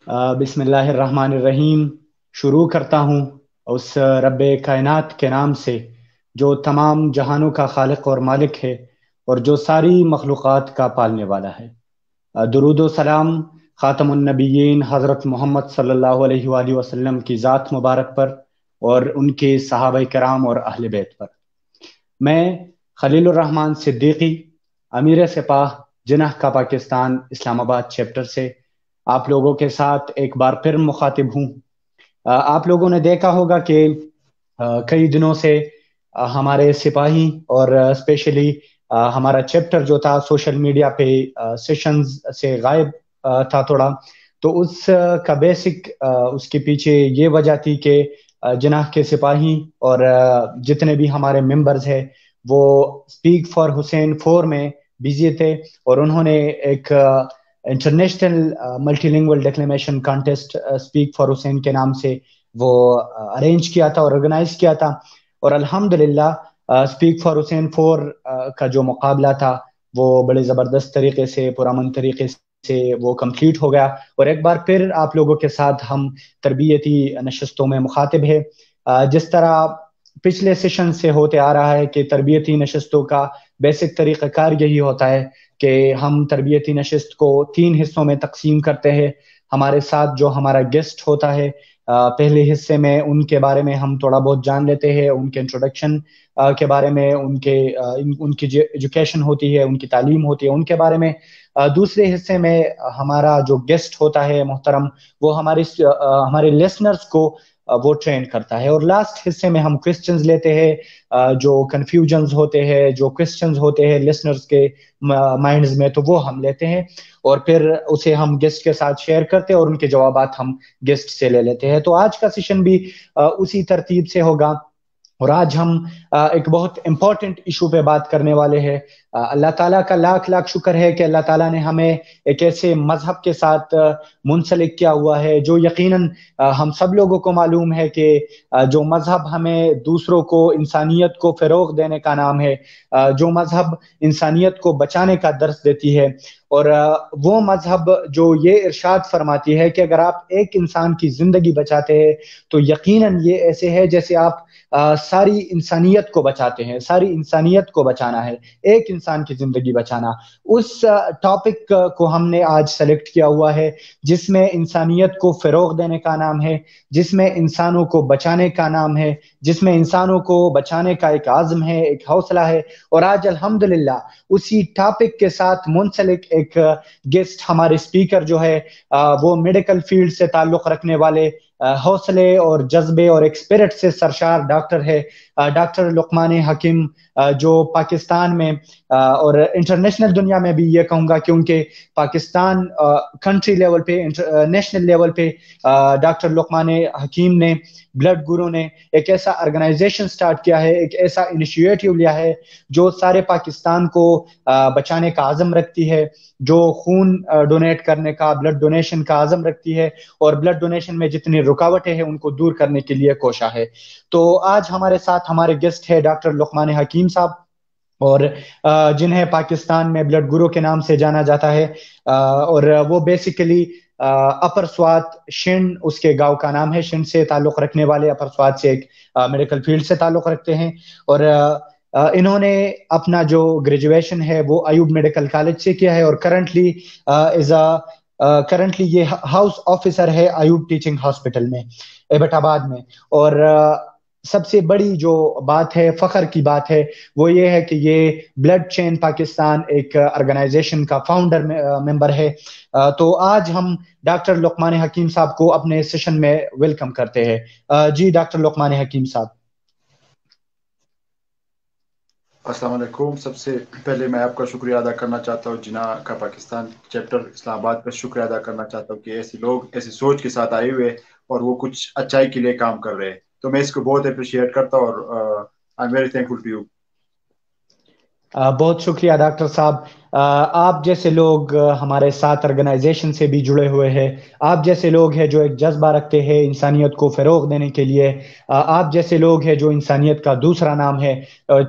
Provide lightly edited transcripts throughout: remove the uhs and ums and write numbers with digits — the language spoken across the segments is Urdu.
بسم اللہ الرحمن الرحیم. شروع کرتا ہوں اس رب کائنات کے نام سے جو تمام جہانوں کا خالق اور مالک ہے اور جو ساری مخلوقات کا پالنے والا ہے. درود و سلام خاتم النبیین حضرت محمد صلی اللہ علیہ وآلہ وسلم کی ذات مبارک پر اور ان کے صحابہ کرام اور اہل بیت پر. میں خلیل الرحمن صدیقی، امیر سپاہ جناح کا پاکستان اسلام آباد چیپٹر سے آپ لوگوں کے ساتھ ایک بار پھر مخاطب ہوں. آپ لوگوں نے دیکھا ہوگا کہ کئی دنوں سے ہمارے سپاہی اور اسپیشلی ہمارا چیپٹر جو تھا سوشل میڈیا پہ سیشنز سے غائب تھا تھوڑا. تو اس کا بیسک اس کے پیچھے یہ وجہ تھی کہ جناح کے سپاہی اور جتنے بھی ہمارے ممبرز ہیں وہ اسپیک فار حسین 4 میں بزی تھے اور انہوں نے ایک international multi lingual declamation contest speak for Hussain کے نام سے وہ ارینج کیا تھا اور آرگنائز کیا تھا. اور الحمدللہ اسپیک فار حسین 4 کا جو مقابلہ تھا وہ بڑے زبردست طریقے سے پرامن طریقے سے وہ کمپلیٹ ہو گیا. اور ایک بار پھر آپ لوگوں کے ساتھ ہم تربیتی نشستوں میں مخاطب ہے. جس طرح پچھلے سیشن سے ہوتے آ رہا ہے کہ تربیتی نشستوں کا بیسک طریقہ کار یہی ہوتا ہے کہ ہم تربیتی نشست کو 3 حصوں میں تقسیم کرتے ہیں. ہمارے ساتھ جو ہمارا گیسٹ ہوتا ہے پہلے حصے میں ان کے بارے میں ہم تھوڑا بہت جان لیتے ہیں، ان کے انٹروڈکشن کے بارے میں، ان کی جو ایجوکیشن ہوتی ہے، ان کی تعلیم ہوتی ہے، ان کے بارے میں. دوسرے حصے میں ہمارا جو گیسٹ ہوتا ہے محترم وہ ہمارے لیسنرز کو وہ ٹرین کرتا ہے. اور لاسٹ حصے میں ہم کوسچنز لیتے ہیں، جو کنفیوژنز ہوتے ہیں، جو کوسچنز ہوتے ہیں لسنرز کے مائنڈز میں، تو وہ ہم لیتے ہیں اور پھر اسے ہم گیسٹ کے ساتھ شیئر کرتے ہیں اور ان کے جوابات ہم گیسٹ سے لے لیتے ہیں. تو آج کا سیشن بھی اسی ترتیب سے ہوگا. اور آج ہم ایک بہت امپورٹنٹ ایشو پہ بات کرنے والے ہیں. اللہ تعالیٰ کا لاکھ لاکھ شکر ہے کہ اللہ تعالیٰ نے ہمیں ایک ایسے مذہب کے ساتھ منسلک کیا ہوا ہے جو یقیناً ہم سب لوگوں کو معلوم ہے کہ جو مذہب ہمیں دوسروں کو، انسانیت کو فروغ دینے کا نام ہے، جو مذہب انسانیت کو بچانے کا درس دیتی ہے. اور وہ مذہب جو یہ ارشاد فرماتی ہے کہ اگر آپ ایک انسان کی زندگی بچاتے ہیں تو یقیناً یہ ایسے ہے جیسے آپ ساری انسانیت کو بچاتے ہیں. ساری انسانیت کو بچانا ہے، ایک انسان کی زندگی بچانا. اس ٹاپک کو ہم نے آج سلیکٹ کیا ہوا ہے جس میں انسانیت کو فروغ دینے کا نام ہے، جس میں انسانوں کو بچانے کا نام ہے، جس میں انسانوں کو بچانے کا ایک عزم ہے، ایک حوصلہ ہے. اور آج الحمدللہ اسی ٹاپک کے ساتھ منسلک ایک گیسٹ ہمارے اسپیکر جو ہے وہ میڈیکل فیلڈ سے تعلق رکھنے والے، حوصلے اور جذبے اور ایک اسپرٹ سے سرشار ڈاکٹر ہے، ڈاکٹر لقمان حکیم، جو پاکستان میں اور انٹرنیشنل دنیا میں بھی یہ کہوں گا کہ ان کے پاکستان کنٹری لیول پہ، نیشنل لیول پہ ڈاکٹر لقمان حکیم نے، بلڈ گرو نے ایک ایسا آرگنائزیشن سٹارٹ کیا ہے، ایک ایسا انیشیٹو لیا ہے جو سارے پاکستان کو بچانے کا عزم رکھتی ہے، جو خون ڈونیٹ کرنے کا، بلڈ ڈونیشن کا عزم رکھتی ہے اور بلڈ ڈونیشن میں جتنی رکاوٹیں ہیں ان کو دور کرنے کے لیے کوشاں ہے. تو آج ہمارے ساتھ ہمارے گیسٹ ہے ڈاکٹر لقمان حکیم صاحب، اور جنہیں پاکستان میں بلڈ گرو کے نام سے جانا جاتا ہے. اور وہ بیسیکلی اپر سوات شنڈ اس کے گاؤں کا نام ہے، شنڈ سے تعلق رکھنے والے، اپر سوات سے ایک میڈیکل فیلڈ سے تعلق رکھتے ہیں. اور انہوں نے اپنا جو گریجویشن ہے وہ ایوب میڈیکل کالج سے کیا ہے اور کرنٹلی یہ ہاؤس آفیسر ہے ایوب ٹیچنگ ہاسپٹل میں ایبٹ آباد میں. اور سب سے بڑی جو بات ہے، فخر کی بات ہے، وہ یہ ہے کہ یہ بلڈ چین پاکستان ایک آرگنائزیشن کا فاؤنڈر ممبر ہے. تو آج ہم ڈاکٹر لقمان حکیم صاحب کو اپنے سیشن میں ویلکم کرتے ہیں. جی ڈاکٹر لقمان حکیم صاحب. السلام علیکم. سب سے پہلے میں آپ کا شکریہ ادا کرنا چاہتا ہوں، جناح کا پاکستان چیپٹر اسلام آباد کا شکریہ ادا کرنا چاہتا ہوں کہ ایسے لوگ ایسی سوچ کے ساتھ آئے ہوئے اور وہ کچھ اچائی کے لیے کام کر رہے ہیں. تو میں اس کو بہت اپریشیٹ کرتا ہوں اور I'm very thankful to you. بہت شکریہ ڈاکٹر صاحب. آپ جیسے لوگ ہمارے ساتھ آرگنائزیشن سے بھی جڑے ہوئے ہیں، آپ جیسے لوگ ہیں جو ایک جذبہ رکھتے ہیں انسانیت کو فروغ دینے کے لیے، آپ جیسے لوگ ہیں جو انسانیت کا دوسرا نام ہے،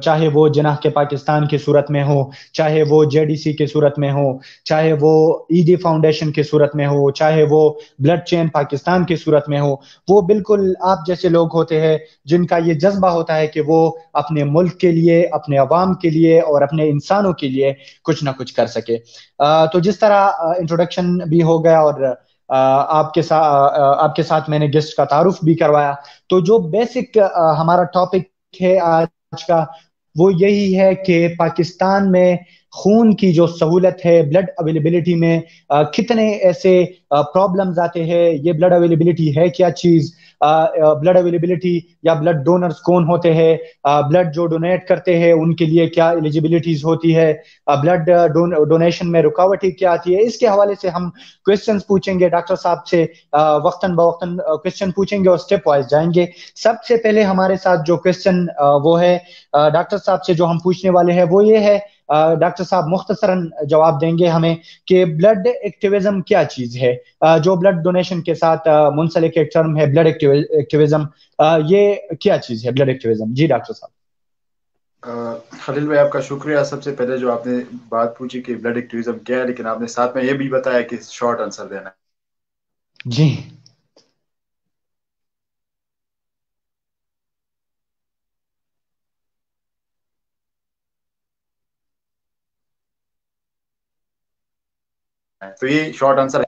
چاہے وہ جناح کے پاکستان کی صورت میں ہو، چاہے وہ JDC کی صورت میں ہو، چاہے وہ ایدی فاؤنڈیشن کی صورت میں ہو، چاہے وہ بلڈ چین پاکستان کی صورت میں ہو، وہ بالکل آپ جیسے لوگ ہوتے ہیں جن کا یہ جذبہ ہوتا ہے کہ وہ اپنے ملک کے لیے، اپنے عوام کے لیے اور اپنے انسانوں کے لیے کچھ نہ کچھ کر سکے۔ تو جس طرح انٹروڈکشن بھی ہو گیا اور آپ کے ساتھ میں نے گیسٹ کا تعارف بھی کروایا، تو جو بیسک ہمارا ٹاپک ہے آج کا وہ یہی ہے کہ پاکستان میں خون کی جو سہولت ہے، بلڈ اویلیبلٹی میں کتنے ایسے پرابلمز آتے ہیں، یہ بلڈ اویلیبلٹی ہے کیا چیز، بلڈ اویلیبلٹی یا بلڈ ڈونرز کون ہوتے ہیں، بلڈ جو ڈونیٹ کرتے ہیں ان کے لیے کیا ایلیجیبلٹیز ہوتی ہے، بلڈ ڈونیشن میں رکاوٹیں کیا آتی ہے، اس کے حوالے سے ہم کوسچنز پوچھیں گے ڈاکٹر صاحب سے، وقتاً بوقتاً کوسچن پوچھیں گے اور سٹیپ وائز جائیں گے۔ سب سے پہلے ہمارے ساتھ جو کوسچن وہ ہے ڈاکٹر صاحب سے جو ہم پوچھنے والے ہیں وہ یہ ہے، ڈاکٹر صاحب مختصراً جواب دیں گے ہمیں کہ بلڈ ایکٹیویزم کیا چیز ہے، جو بلڈ ڈونیشن کے ساتھ منسلک ایک ٹرم ہے بلڈ ایکٹیویزم، یہ کیا چیز ہے بلڈ ایکٹیویزم؟ جی ڈاکٹر صاحب۔ خلیل بھائی آپ کا شکریہ۔ سب سے پہلے جو آپ نے بات پوچھی کہ بلڈ ایکٹیویزم کیا ہے، لیکن آپ نے ساتھ میں یہ بھی بتایا کہ شارٹ آنسر دینا ہے۔ جی تو یہ شارٹ آنسر ہے۔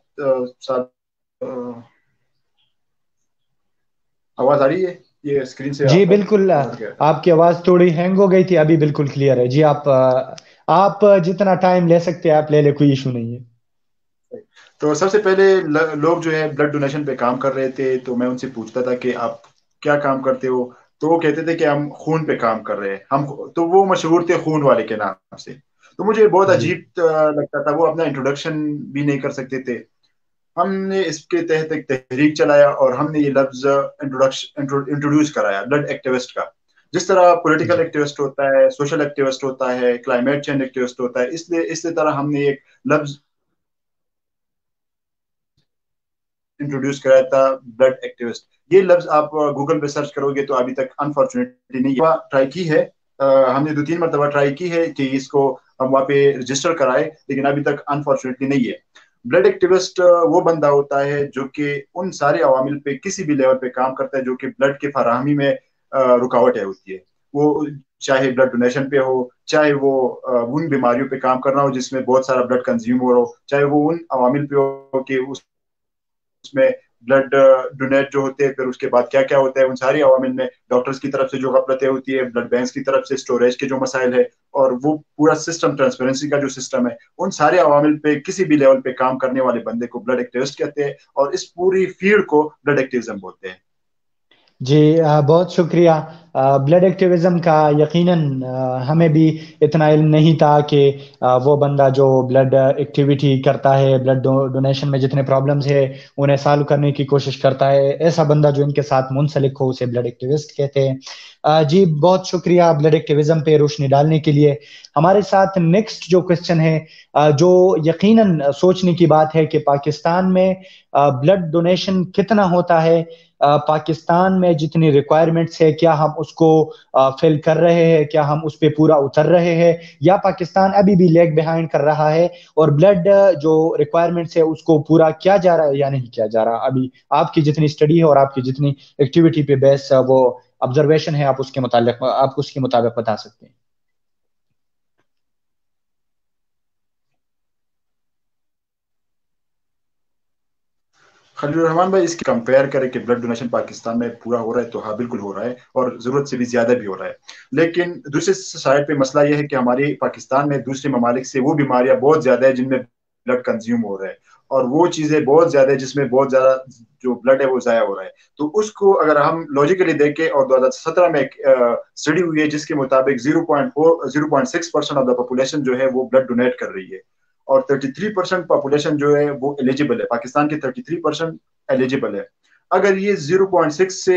آواز آ رہی ہے؟ یہ اسکرین سے جی بالکل، آپ کی آواز تھوڑی ہینگ ہو گئی تھی، ابھی بالکل کلیئر ہے۔ جی آپ جتنا ٹائم لے سکتے ہیں آپ لے لے، کوئی ایشو نہیں ہے۔ تو سب سے پہلے لوگ جو ہے بلڈ ڈونیشن پہ کام کر رہے تھے، تو میں ان سے پوچھتا تھا کہ آپ کیا کام کرتے ہو، تو وہ کہتے تھے کہ ہم خون پہ کام کر رہے ہیں، تو وہ مشہور تھے خون والے کے نام سے۔ تو مجھے بہت عجیب لگتا تھا، وہ اپنا انٹروڈکشن بھی نہیں کر سکتے تھے۔ ہم نے اس کے تحت ایک تحریک چلایا اور ہم نے یہ لفظ انٹروڈیوس کرایا بلڈ ایکٹیوسٹ کا۔ جس طرح پولیٹیکل ایکٹیوسٹ ہوتا ہے، سوشل ایکٹیوسٹ ہوتا ہے، کلائمیٹ چینج ایکٹیوسٹ ہوتا ہے، اس طرح ہم نے ایک لفظ انٹروڈیوس کرایا تھا بلڈ ایکٹیوسٹ۔ یہ لفظ آپ گوگل پہ سرچ کرو گے تو ابھی تک انفارچونیٹلی نہیں ٹرائی کی ہے، ہم نے 2-3 مرتبہ ٹرائی کی ہے کہ اس کو ہم وہاں پہ رجسٹر کرائے، لیکن ابھی تک انفارچونیٹلی نہیں ہے۔ بلڈ ایکٹیوسٹ وہ بندہ ہوتا ہے جو کہ ان سارے عوامل پہ کسی بھی لیول پہ کام کرتا ہے جو کہ بلڈ کی فراہمی میں رکاوٹ ہوتی ہے، وہ چاہے بلڈ ڈونیشن پہ ہو، چاہے وہ ان بیماریوں پہ کام کرنا ہو جس میں بہت سارا بلڈ کنزیوم ہو، چاہے وہ ان عوامل پہ ہو کہ اس میں بلڈ ڈونیٹ جو ہوتے ہیں پھر اس کے بعد کیا کیا ہوتا ہے، ان ساری عوامل میں ڈاکٹرز کی طرف سے جو غفلتیں ہوتی ہے، بلڈ بینکس کی طرف سے اسٹوریج کے جو مسائل ہے، اور وہ پورا سسٹم ٹرانسپیرنسی کا جو سسٹم ہے، ان سارے عوامل پہ کسی بھی لیول پہ کام کرنے والے بندے کو بلڈ ایکٹیوسٹ کہتے ہیں، اور اس پوری فیلڈ کو بلڈ ایکٹیوزم بولتے ہیں۔ جی بہت شکریہ۔ بلڈ ایکٹیویزم کا یقیناً ہمیں بھی اتنا علم نہیں تھا کہ وہ بندہ جو بلڈ ایکٹیویٹی کرتا ہے، بلڈ ڈونیشن میں جتنے پرابلمز ہے انہیں سالو کرنے کی کوشش کرتا ہے، ایسا بندہ جو ان کے ساتھ منسلک ہو اسے بلڈ ایکٹیوسٹ کہتے ہیں۔ جی بہت شکریہ بلڈ ایکٹیویزم پہ روشنی ڈالنے کے لیے۔ ہمارے ساتھ نیکسٹ جو کوسچن ہے، جو یقیناً سوچنے کی بات ہے کہ پاکستان میں بلڈ ڈونیشن کتنا ہوتا ہے، پاکستان میں جتنی ریکوائرمنٹس ہے کیا ہم اس کو فل کر رہے ہیں، کیا ہم اس پہ پورا اتر رہے ہیں، یا پاکستان ابھی بھی لیگ بیہائنڈ کر رہا ہے اور بلڈ جو ریکوائرمنٹس ہے اس کو پورا کیا جا رہا ہے یا نہیں کیا جا رہا؟ ابھی آپ کی جتنی اسٹڈی ہے اور آپ کی جتنی ایکٹیویٹی پہ بیس وہ آبزرویشن ہے، آپ اس کے مطابق بتا سکتے ہیں۔ خلیل الرحمان بھائی، اس کی کمپیئر کرے کہ بلڈ ڈونیشن پاکستان میں پورا ہو رہا ہے تو ہاں بالکل ہو رہا ہے، اور ضرورت سے بھی زیادہ بھی ہو رہا ہے، لیکن دوسرے سائڈ پہ مسئلہ یہ ہے کہ ہماری پاکستان میں دوسرے ممالک سے وہ بیماریاں بہت زیادہ ہیں جن میں بلڈ کنزیوم ہو رہا ہے، اور وہ چیزیں بہت زیادہ ہے جس میں بہت زیادہ جو بلڈ ہے وہ ضائع ہو رہا ہے۔ تو اس کو اگر ہم لاجیکلی دیکھیں، اور 2017 میں ایک اسٹڈی ہوئی ہے جس کے مطابق 0.6% آف دا پاپولیشن جو ہے وہ بلڈ ڈونیٹ کر رہی ہے، اور 33% پاپولیشن جو ہے وہ ایلیجیبل ہے، پاکستان کی 33% ایلیجیبل ہے۔ اگر یہ 0.6 سے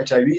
HIV,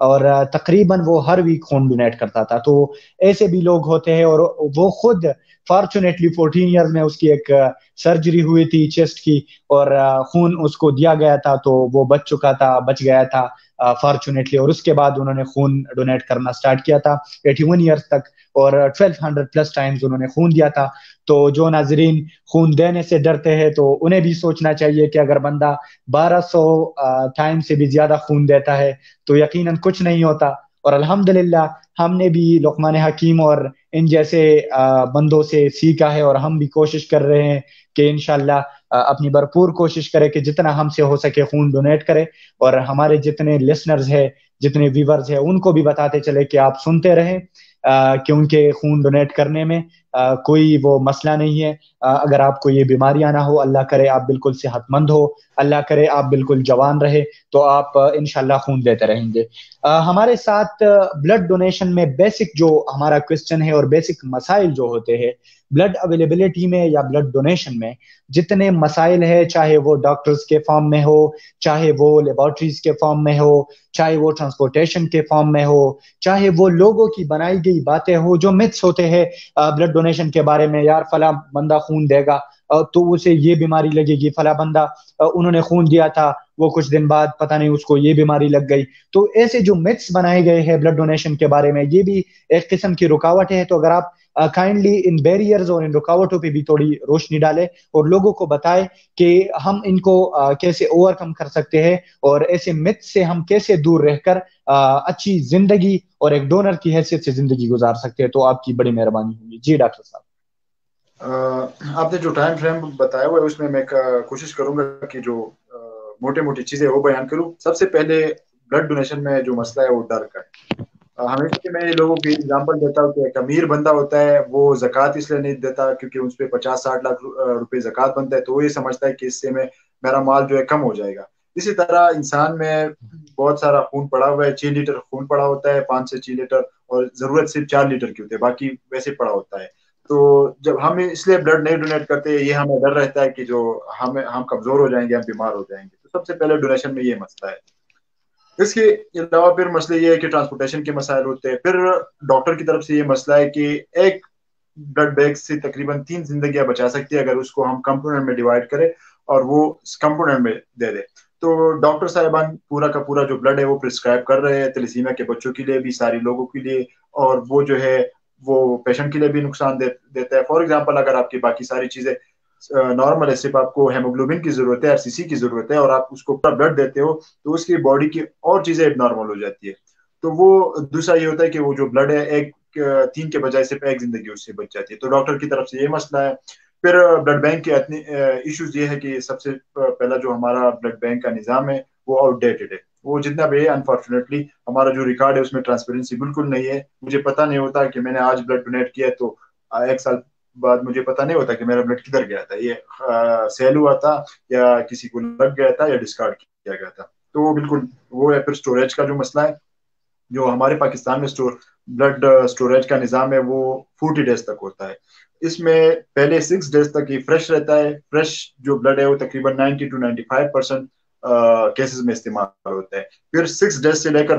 اور تقریباً وہ ہر ویک خون ڈونیٹ کرتا تھا. تو ایسے بھی لوگ ہوتے ہیں. اور وہ خود فارچونیٹلی 14 ایئرز میں اس کی ایک سرجری ہوئی تھی چیسٹ کی, اور خون اس کو دیا گیا تھا تو وہ بچ گیا تھا فارچونیٹلی. اور اس کے بعد انہوں نے خون ڈونیٹ کرنا سٹارٹ کیا تھا 81 ایئرز تک, اور 1200 پلس ٹائمز انہوں نے خون دیا تھا. تو جو ناظرین خون دینے سے ڈرتے ہیں تو انہیں بھی سوچنا چاہیے کہ اگر بندہ 1200 ٹائم سے بھی زیادہ خون دیتا ہے تو یقیناً کچھ نہیں ہوتا. اور الحمدللہ ہم نے بھی لقمان حکیم اور ان جیسے بندوں سے سیکھا ہے, اور ہم بھی کوشش کر رہے ہیں کہ انشاءاللہ اپنی بھرپور کوشش کرے کہ جتنا ہم سے ہو سکے خون ڈونیٹ کرے. اور ہمارے جتنے لسنرز ہیں, جتنے ویورز ہیں, ان کو بھی بتاتے چلے کہ آپ سنتے رہیں, کیونکہ خون ڈونیٹ کرنے میں کوئی وہ مسئلہ نہیں ہے. اگر آپ کو یہ بیماریاں نہ ہو, اللہ کرے آپ بالکل صحت مند ہو, اللہ کرے آپ بالکل جوان رہے, تو آپ انشاءاللہ خون دیتے رہیں گے. ہمارے ساتھ بلڈ ڈونیشن میں بیسک جو ہمارا کوسچن ہے اور بیسک مسائل جو ہوتے ہیں بلڈ اویلیبلٹی میں یا بلڈ ڈونیشن میں, جتنے مسائل ہیں, چاہے وہ ڈاکٹرز کے فارم میں ہو, چاہے وہ لیبارٹریز کے فارم میں ہو, چاہے وہ ٹرانسپورٹیشن کے فارم میں ہو, چاہے وہ لوگوں کی بنائی گئی باتیں ہو, جو متس ہوتے ہیں بلڈ ڈونیشن کے بارے میں, یار فلاں بندہ خون دے گا تو اسے یہ بیماری لگے گی, فلاں بندہ انہوں نے خون دیا تھا وہ کچھ دن بعد پتہ نہیں اس کو یہ بیماری لگ گئی. تو ایسے جو متس بنائے گئے ہیں بلڈ ڈونیشن کے بارے میں, یہ بھی ایک قسم کی رکاوٹ ہے. تو اگر آپ کائنڈلی ان بیریئرز اور ان رکاوٹوں پہ بھی تھوڑی روشنی ڈالے اور لوگوں کو بتائے کہ ہم ان کو کیسے اوور کم کر سکتے ہیں, اور ایسے مت سے ہم کیسے دور رہ کر اچھی زندگی اور ایک ڈونر کی حیثیت سے زندگی گزار سکتے ہیں, تو آپ کی بڑی مہربانی ہوگی. جی ڈاکٹر صاحب. آپ نے جو ٹائم فریم بتایا ہوا ہے اس میں کوشش کروں گا کہ جو موٹے موٹی چیزیں وہ بیان کروں. سب سے پہلے بلڈ ڈونیشن میں جو مسئلہ ہے وہ ڈر کا ہے. ہمیشہ میں لوگوں کی اگزامپل دیتا ہوں کہ ایک امیر بندہ ہوتا ہے, وہ زکوٰۃ اس لیے نہیں دیتا کیونکہ اس پہ 50-60 لاکھ روپے زکوٰۃ بنتا ہے, تو وہ یہ سمجھتا ہے کہ اس سے میرا مال جو ہے کم ہو جائے گا. اسی طرح انسان میں بہت سارا خون پڑا ہوا ہے, 6 لیٹر خون پڑا ہوتا ہے, 5 سے 6 لیٹر, اور ضرورت صرف 4 لیٹر کی ہوتی ہے, باقی ویسے پڑا ہوتا ہے. تو جب ہم اس لیے بلڈ نہیں ڈونیٹ کرتے, یہ ہمیں ڈر رہتا ہے کہ جو ہم کمزور ہو جائیں گے, ہم بیمار ہو جائیں گے. تو سب سے پہلے ڈونیشن میں یہ مسئلہ ہے. اس کے علاوہ پھر مسئلہ یہ ہے کہ ٹرانسپورٹیشن کے مسائل ہوتے ہیں. پھر ڈاکٹر کی طرف سے یہ مسئلہ ہے کہ ایک بلڈ بینک سے تقریباً 3 زندگیاں بچا سکتی ہے اگر اس کو ہم کمپوننٹ میں ڈیوائڈ کریں اور وہ کمپوننٹ میں دے دے. تو ڈاکٹر صاحبان پورا کا پورا جو بلڈ ہے وہ پرسکرائب کر رہے ہیں تلیسیمیا کے بچوں کے لیے بھی, ساری لوگوں کے لیے, اور وہ جو ہے وہ پیشنٹ کے لیے بھی نقصان دیتا ہے. فار ایگزامپل اگر آپ کی باقی ساری چیزیں نارمل ہے, صرف آپ کو ہیموگلوبن کی ضرورت ہے, RCC کی ضرورت ہے, اور آپ اس کو پورا بلڈ دیتے ہو تو اس کی باڈی کی اور چیزیں نارمل ہو جاتی ہے. تو وہ دوسرا یہ ہوتا ہے کہ وہ جو بلڈ ہے 3 کے بجائے صرف 1 زندگی اس سے بچ جاتی ہے. تو ڈاکٹر کی طرف سے یہ مسئلہ ہے. پھر بلڈ بینک کے ایشوز یہ ہے کہ سب سے پہلا جو ہمارا بلڈ بینک کا نظام ہے وہ آؤٹ ڈیٹڈ ہے. وہ جتنا بھی ہے انفارچونیٹلی ہمارا جو ریکارڈ ہے اس میں ٹرانسپیرنسی بالکل نہیں ہے. مجھے پتہ نہیں ہوتا کہ میں نے آج بلڈ ڈونیٹ کیا تو 1 سال بعد مجھے پتہ نہیں ہوتا کہ میرا بلڈ کدھر گیا تھا, یہ سیل ہوا تھا یا کسی کو لگ گیا تھا یا ڈسکارڈ کیا گیا تھا. تو وہ بالکل وہ ہے. پھر اسٹوریج کا جو مسئلہ ہے, جو ہمارے پاکستان میں بلڈ اسٹوریج کا نظام ہے وہ 40 ڈیز تک ہوتا ہے. اس میں پہلے 6 ڈیز تک یہ فریش رہتا ہے. فریش جو بلڈ ہے وہ تقریباً 90 to 95% کیسز میں استعمال ہوتا ہے. پھر 6 ڈیز سے لے کر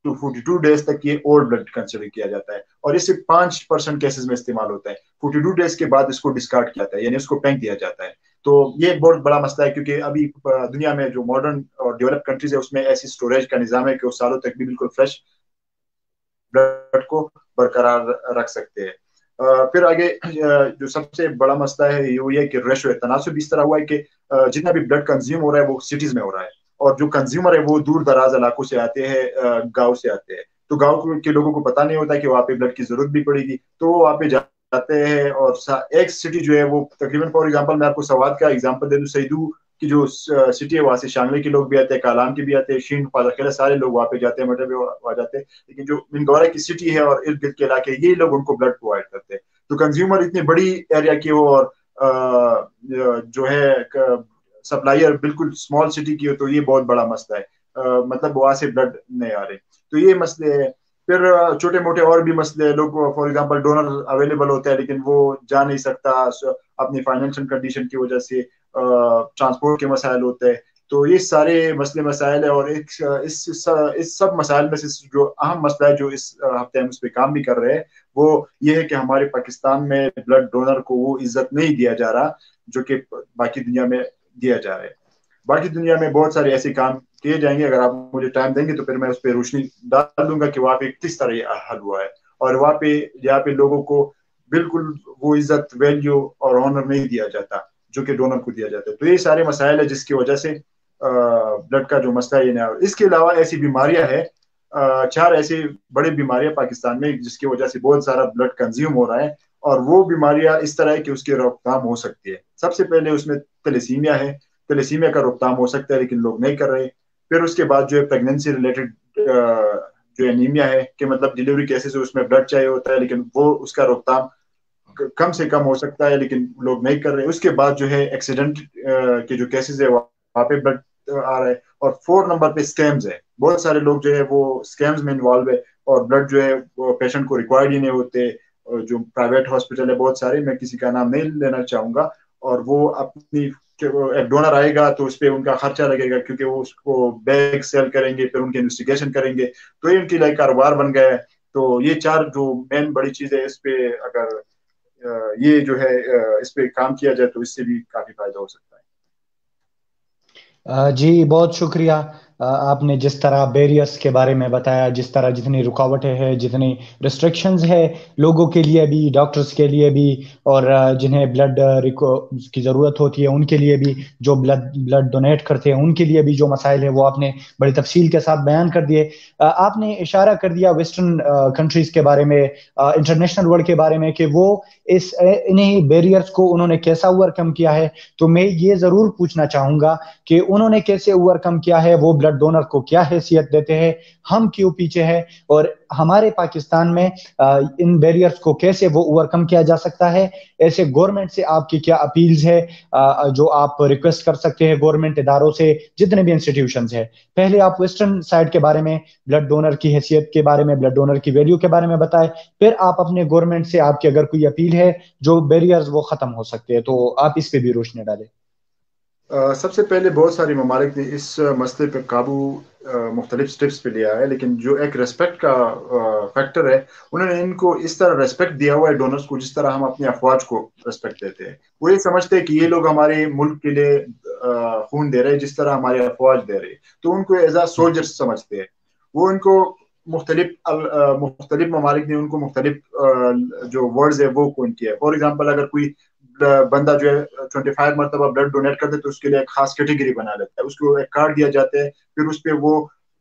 42 ڈیز تک یہ اولڈ بلڈ کنسیڈر کیا جاتا ہے, اور اس سے 5% کیسز میں استعمال ہوتا ہے. 42 ڈیز کے بعد اس کو ڈسکارڈ کیا جاتا ہے, یعنی اس کو پھینک دیا جاتا ہے. تو یہ ایک بہت بڑا مسئلہ ہے کیونکہ ابھی دنیا میں جو ماڈرن اور ڈیولپ کنٹریز ہے اس میں ایسی اسٹوریج کا نظام ہے کہ وہ سالوں تک بھی بالکل فریش بلڈ کو برقرار رکھ سکتے ہیں. پھر آگے جو سب سے بڑا مسئلہ ہے یہ ہے کہ ریشو ہے, تناسب اس طرح ہوا ہے کہ جتنا بھی بلڈ کنزیوم ہو رہا ہے وہ سٹیز میں ہو رہا ہے, اور جو کنزیومر ہے وہ دور دراز علاقوں سے آتے ہیں, گاؤں سے آتے ہیں. تو گاؤں کے لوگوں کو پتہ نہیں ہوتا کہ وہاں پہ بلڈ کی ضرورت بھی پڑے گی, تو وہ وہاں پہ جاتے ہیں. اور ایک سٹی جو ہے وہ تقریباً فار ایگزامپل میں آپ کو سوات کا ایگزامپل دے دوں, سیدو کی جو سٹی ہے وہاں سے شانگلے کے لوگ بھی آتے ہیں, کالام کے بھی آتے ہیں, شین پازاخیلہ سارے لوگ وہاں پہ جاتے ہیں, مٹر پہ وہاں جاتے ہیں. لیکن جو منگورا کی سٹی ہے اور ارد گرد کے علاقے یہ لوگ ان کو بلڈ پرووائڈ کرتے ہیں. تو کنزیومر اتنی بڑی ایریا کی ہو اور جو ہے سپلائر بالکل اسمال سٹی کی ہو تو یہ بہت بڑا مسئلہ ہے, مطلب وہاں سے بلڈ نہیں آ رہے. تو یہ مسئلے ہیں. پھر چھوٹے موٹے اور بھی مسئلے, لوگ فار ایگزامپل ڈونر اویلیبل ہوتا ہے لیکن وہ جا نہیں سکتا اپنی فائنینشیل کنڈیشن کی وجہ سے, ٹرانسپورٹ کے مسائل ہوتے ہیں. تو یہ سارے مسئلے مسائل ہے، اور اس سب مسائل میں سے جو اہم مسئلہ ہے جو اس ہفتے ہم اس پہ کام بھی کر رہے ہیں وہ یہ ہے کہ ہمارے پاکستان میں بلڈ ڈونر کو وہ عزت نہیں دیا جا رہا جو کہ باقی دنیا میں دیا جا رہا ہے. باقی دنیا میں بہت سارے ایسے کام کیے جائیں گے، اگر آپ مجھے ٹائم دیں گے تو پھر میں اس پہ روشنی ڈال دوں گا کہ وہاں پہ کس طرح یہ حل ہوا ہے، اور وہاں پہ یہاں پہ لوگوں کو بالکل وہ عزت، ویلیو اور آنر نہیں دیا جاتا جو کہ ڈونر کو دیا جاتا ہے. تو یہ سارے مسائل ہے جس کی وجہ سے بلڈ کا جو مسئلہ ہے یہ نہیں. اس کے علاوہ ایسی بیماریاں ہیں، 4 ایسی بڑی بیماریاں پاکستان میں جس کی وجہ سے بہت سارا بلڈ کنزیوم ہو رہا ہے، اور وہ بیماریاں اس طرح ہے کہ اس کی روک تھام ہو سکتی ہے. سب سے پہلے اس میں تلیسیمیا ہے. تلیسیمیا کا روک تھام ہو سکتا ہے لیکن لوگ نہیں کر رہے. پھر اس کے بعد جو ہے پریگنینسی ریلیٹڈ جو انیمیا ہے کہ مطلب ڈلیوری کیسز اس میں بلڈ چاہیے ہوتا ہے لیکن وہ اس کا روک تھام کم سے کم ہو سکتا ہے لیکن لوگ نہیں کر رہے. اس کے بعد جو ہے ایکسیڈنٹ کے جو کیسز ہے وہاں پہ بلڈ آ رہا ہے. اور 4 نمبر پہ اسکیمز ہے. بہت سارے لوگ جو ہے وہ اسکیمز میں انوالو ہے اور بلڈ جو ہے وہ پیشنٹ کو ریکوائرڈ ہی نہیں ہوتے. جو پرائیویٹ ہاسپٹل ہے بہت سارے، میں کسی کا نام نہیں لینا چاہوں گا، اور وہ اپنی ایک ڈونر آئے گا تو اس پہ ان کا خرچہ لگے گا کیونکہ وہ اس کو بیگ سیل کریں گے، پھر ان کی انویسٹیگیشن کریں گے، تو یہ ان کی لائک کاروبار بن گیا ہے. تو یہ 4 جو مین بڑی چیز ہے اس پہ اگر یہ جو ہے اس پہ کام کیا جائے تو اس سے بھی کافی فائدہ ہو سکتا ہے. جی بہت شکریہ. آپ نے جس طرح بیریئرس کے بارے میں بتایا، جس طرح جتنی رکاوٹیں ہیں، جتنی ریسٹرکشنز ہے لوگوں کے لیے بھی، ڈاکٹرز کے لیے بھی، اور جنہیں بلڈ کی ضرورت ہوتی ہے ان کے لیے بھی، جو بلڈ ڈونیٹ کرتے ہیں ان کے لیے بھی جو مسائل ہے وہ آپ نے بڑی تفصیل کے ساتھ بیان کر دیے. آپ نے اشارہ کر دیا ویسٹرن کنٹریز کے بارے میں، انٹرنیشنل ورلڈ کے بارے میں، کہ وہ انہیں بیریئرز کو انہوں نے کیسا اوور کم کیا ہے. تو میں یہ ضرور پوچھنا چاہوں گا کہ انہوں نے کیسے اوور کم کیا ہے، وہ بلڈ ڈونر کو کیا حیثیت دیتے ہیں، ہم کیوں پیچھے ہیں، اور ہمارے پاکستان میں ان بیریئرز کو کیسے وہ اوور کم کیا جا سکتا ہے. ایسے گورنمنٹ سے آپ کی کیا اپیلز ہے جو آپ ریکویسٹ کر سکتے ہیں گورنمنٹ اداروں سے، جتنے بھی انسٹیٹیوشنز ہیں. پہلے آپ ویسٹرن سائڈ کے بارے میں، بلڈ ڈونر کی حیثیت کے بارے میں، بلڈ ڈونر کی ویلیو کے بارے میں بتائیں، پھر آپ اپنے گورنمنٹ سے آپ کی اگر کوئی اپیل ہے جو بیریئرز وہ ختم ہو سکتے ہیں تو آپ اس پہ بھی روشنی ڈالیں. سب سے پہلے بہت ساری ممالک نے اس مسئلے پہ قابو مختلف سٹیپس پہ لیا ہے، لیکن جو ایک ریسپیکٹ کا فیکٹر ہے انہوں نے ان کو اس طرح ریسپیکٹ دیا ہوا ہے ڈونرز کو جس طرح ہم اپنی افواج کو ریسپیکٹ دیتے ہیں. وہ یہ سمجھتے ہیں کہ یہ لوگ ہمارے ملک کے لیے خون دے رہے جس طرح ہماری افواج دے رہے، تو ان کو ایز اے سولجر سمجھتے ہیں. وہ ان کو مختلف ممالک نے ان کو مختلف جو ورڈز ہے وہ کوئن کیا ہے. فار ایگزامپل اگر کوئی بندہ جو ہے 25 مرتبہ بلڈ ڈونیٹ کرتے تو اس کے لیے ایک خاص کیٹیگری بنا لیتا ہے، اس کو ایک کارڈ دیا جاتا ہے، پھر اس پہ وہ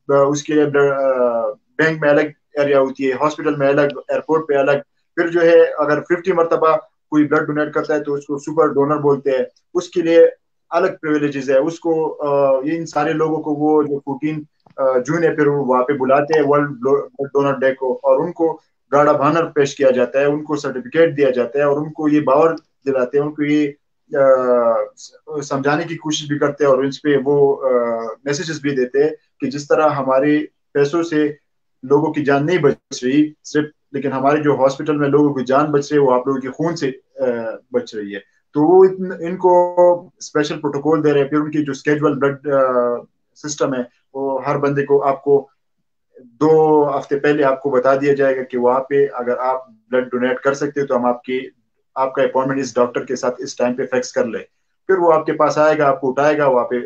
اس کے بینک میں الگ ایریا ہوتی ہے، ہاسپٹل میں الگ، ایئرپورٹ پہ الگ. پھر جو ہے اگر 50 مرتبہ کوئی بلڈ ڈونیٹ کرتا ہے تو اس کو سپر ڈونر بولتے ہیں، اس کے لیے الگ پریویلیجز ہے. اس کو ان سارے لوگوں کو وہ جو 14 جون ہے پھر وہاں پہ بلاتے ہیں ورلڈ بلڈ ڈونر ڈے کو، اور ان کو گارڈ آف آنر پیش کیا جاتا ہے، ان کو سرٹیفکیٹ دیا جاتا ہے، اور ان کو یہ باور دلاتے ہیں، ان کو یہ سمجھانے کی کوشش بھی کرتے ہیں اور اس پہ وہ میسیجز بھی دیتے ہیں کہ جس طرح ہمارے پیسوں سے لوگوں کی جان نہیں بچ رہی صرف، لیکن ہمارے جو ہاسپٹل میں لوگوں کی جان بچ رہی ہے وہ آپ لوگوں کے خون سے بچ رہی ہے. تو وہ ان کو اسپیشل پروٹوکول دے رہے ہیں. پھر ان کی جو اسکیجول بلڈ سسٹم ہے وہ ہر بندے کو آپ کو 2 ہفتے پہلے آپ کو بتا دیا جائے گا کہ وہاں پہ اگر آپ بلڈ ڈونیٹ کر سکتے ہو تو ہم آپ کا اپوائنٹمنٹ اس ڈاکٹر کے ساتھ اس ٹائم پہ فکس کر لے. پھر وہ آپ کے پاس آئے گا، آپ کو اٹھائے گا، وہاں پہ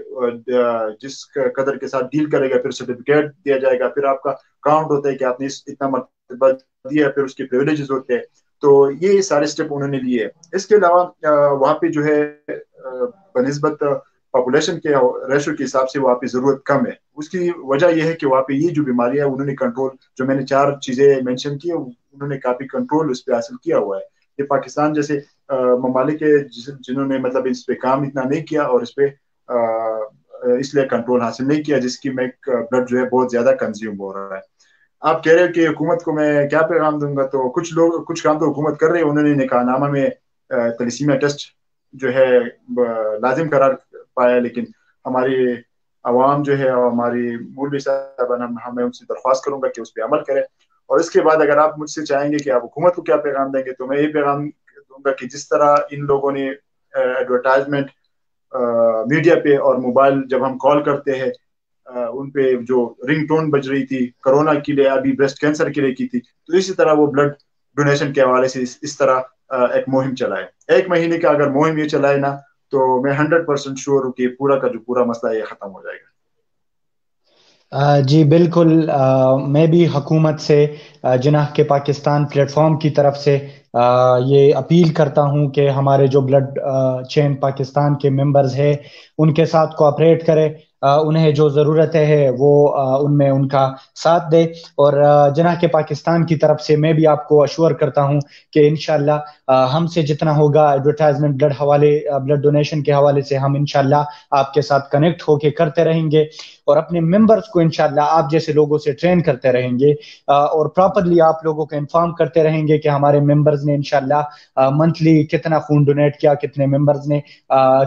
جس قدر کے ساتھ ڈیل کرے گا پھر سرٹیفکیٹ دیا جائے گا، پھر آپ کا کاؤنٹ ہوتا ہے کہ آپ نے اتنا مرتبہ دیا، پھر اس کے پریویلیجز ہوتے ہیں. تو یہ سارے سٹیپ انہوں نے لیے. اس کے علاوہ وہاں پہ جو ہے بنسبت پاپولیشن کے ریشو کے حساب سے وہاں پہ ضرورت کم ہے. اس کی وجہ یہ ہے کہ وہاں پہ یہ جو بیماری ہے انہوں نے کنٹرول، جو میں نے 4 چیزیں مینشن کی انہوں نے کافی کنٹرول اس پہ حاصل کیا ہوا ہے. یہ پاکستان جیسے ممالک ہے جنہوں نے مطلب اس پہ کام اتنا نہیں کیا اور اس پہ اس لیے کنٹرول حاصل نہیں کیا، جس کی میں بلڈ جو ہے بہت زیادہ کنزیوم ہو رہا ہے. آپ کہہ رہے ہو کہ حکومت کو میں کیا پیغام دوں گا، تو کچھ کام تو حکومت کر رہی ہے. انہوں نے نکاح نامہ میں تلیسیمیا ٹیسٹ جو ہے لازم قرار پایا، لیکن ہماری عوام جو ہے اور ہماری مولوی صاحبان ہمیں ان سے درخواست کروں گا کہ اس پہ عمل کریں. اور اس کے بعد اگر آپ مجھ سے چاہیں گے کہ آپ حکومت کو کیا پیغام دیں گے تو میں یہ پیغام دوں گا کہ جس طرح ان لوگوں نے ایڈورٹائزمنٹ میڈیا پہ اور موبائل جب ہم کال کرتے ہیں ان پہ جو رنگ ٹون بج رہی تھی کرونا کے لیے, ابھی بریسٹ کینسر کے لیے کی تھی, تو اسی طرح وہ بلڈ ڈونیشن کے حوالے سے اس طرح ایک مہم چلائے. 1 مہینے کا اگر مہم یہ چلائے نا تو میں 100% شیور ہوں کہ پورا کا جو پورا مسئلہ یہ ختم ہو جائے گا. جی بالکل, میں بھی حکومت سے جناح کے پاکستان پلیٹ فارم کی طرف سے یہ اپیل کرتا ہوں کہ ہمارے جو بلڈ چین پاکستان کے ممبرز ہیں ان کے ساتھ کوآپریٹ کرے, انہیں جو ضرورت ہے وہ ان میں ان کا ساتھ دے. اور جناح کے پاکستان کی طرف سے میں بھی آپ کو اشور کرتا ہوں کہ انشاءاللہ ہم سے جتنا ہوگا ایڈورٹائزمنٹ بلڈ ڈونیشن کے حوالے سے ہم انشاءاللہ آپ کے ساتھ کنیکٹ ہو کے کرتے رہیں گے, اور اپنے ممبرز کو انشاءاللہ آپ جیسے لوگوں سے ٹرین کرتے رہیں گے, اور پراپرلی آپ لوگوں کو انفارم کرتے رہیں گے کہ ہمارے ممبرز نے انشاءاللہ منتھلی کتنا خون ڈونیٹ کیا, کتنے ممبرز نے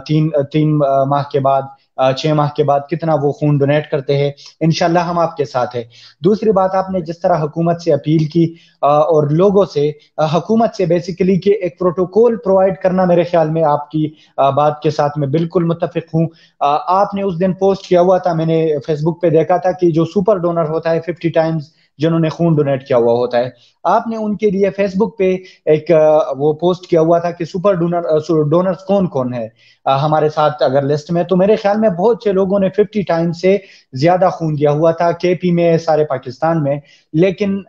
3 ماہ کے بعد 6 ماہ کے بعد کتنا وہ خون ڈونیٹ کرتے ہیں. انشاءاللہ ہم آپ کے ساتھ ہیں. دوسری بات, آپ نے جس طرح حکومت سے اپیل کی اور لوگوں سے, حکومت سے بیسیکلی کہ ایک پروٹوکول پرووائڈ کرنا, میرے خیال میں آپ کی بات کے ساتھ میں بالکل متفق ہوں. آپ نے اس دن پوسٹ کیا ہوا تھا, میں نے فیس بک پہ دیکھا تھا کہ جو سپر ڈونر ہوتا ہے 50 ٹائمز جنہوں نے خون ڈونیٹ کیا ہوا ہوتا ہے, آپ نے ان کے لیے فیس بک پہ ایک وہ پوسٹ کیا ہوا تھا کہ سپر ڈونرز کون کون ہے ہمارے ساتھ اگر لسٹ میں. تو میرے خیال میں بہت سے لوگوں نے 50 ٹائم سے زیادہ خون دیا ہوا تھا کے پی میں, سارے پاکستان میں, لیکن